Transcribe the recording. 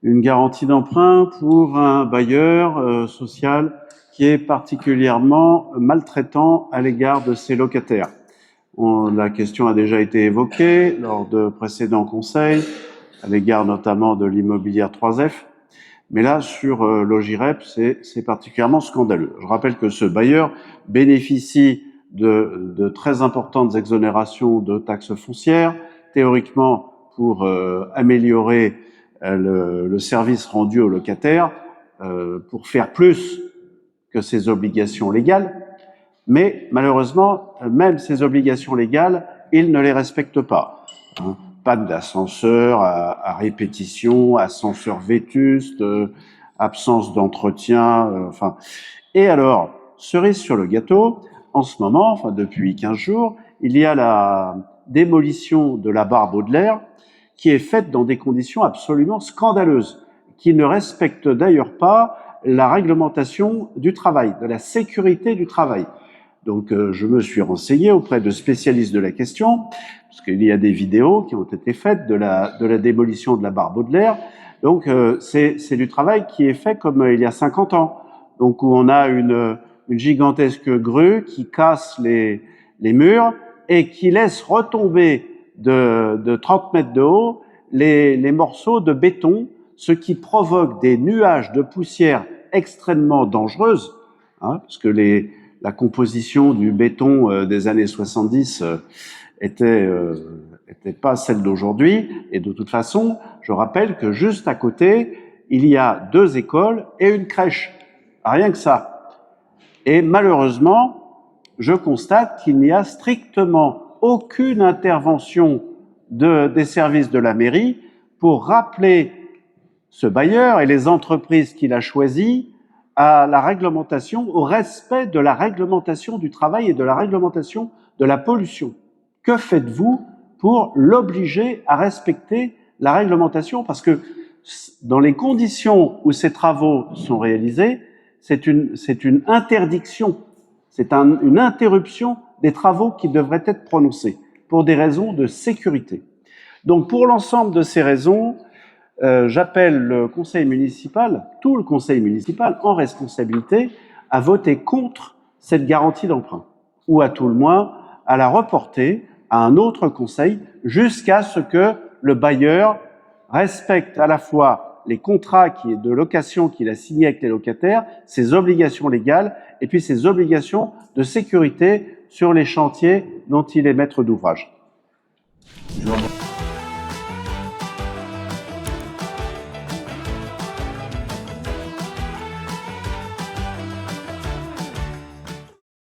une garantie d'emprunt pour un bailleur social qui est particulièrement maltraitant à l'égard de ses locataires. La question a déjà été évoquée lors de précédents conseils, à l'égard notamment de l'immobilière 3F. Mais là, sur Logirep, c'est particulièrement scandaleux. Je rappelle que ce bailleur bénéficie de très importantes exonérations de taxes foncières, théoriquement pour améliorer le service rendu aux locataires, pour faire plus que ses obligations légales. Mais malheureusement, même ces obligations légales, il ne les respecte pas. Panne d'ascenseur à répétition, ascenseur vétuste, absence d'entretien, enfin. Et alors, cerise sur le gâteau, en ce moment, enfin depuis 15 jours, il y a la démolition de la barre Baudelaire qui est faite dans des conditions absolument scandaleuses, qui ne respectent d'ailleurs pas la réglementation du travail, de la sécurité du travail. Donc je me suis renseigné auprès de spécialistes de la question, parce qu'il y a des vidéos qui ont été faites de la démolition de la barre Baudelaire. Donc c'est du travail qui est fait comme il y a 50 ans, donc où on a une gigantesque grue qui casse les murs et qui laisse retomber de 30 mètres de haut les morceaux de béton, ce qui provoque des nuages de poussière extrêmement dangereuses, hein, parce que la composition du béton des années 70 était pas celle d'aujourd'hui. Et de toute façon, je rappelle que juste à côté, il y a 2 écoles et une crèche. Rien que ça. Et malheureusement, je constate qu'il n'y a strictement aucune intervention des services de la mairie pour rappeler ce bailleur et les entreprises qu'il a choisies à la réglementation, au respect de la réglementation du travail et de la réglementation de la pollution. Que faites-vous pour l'obliger à respecter la réglementation? Parce que dans les conditions où ces travaux sont réalisés, c'est une interdiction, c'est une interruption des travaux qui devraient être prononcés pour des raisons de sécurité. Donc pour l'ensemble de ces raisons, j'appelle le conseil municipal, tout le conseil municipal, en responsabilité, à voter contre cette garantie d'emprunt, ou à tout le moins à la reporter à un autre conseil jusqu'à ce que le bailleur respecte à la fois les contrats de location qu'il a signés avec les locataires, ses obligations légales et puis ses obligations de sécurité sur les chantiers dont il est maître d'ouvrage.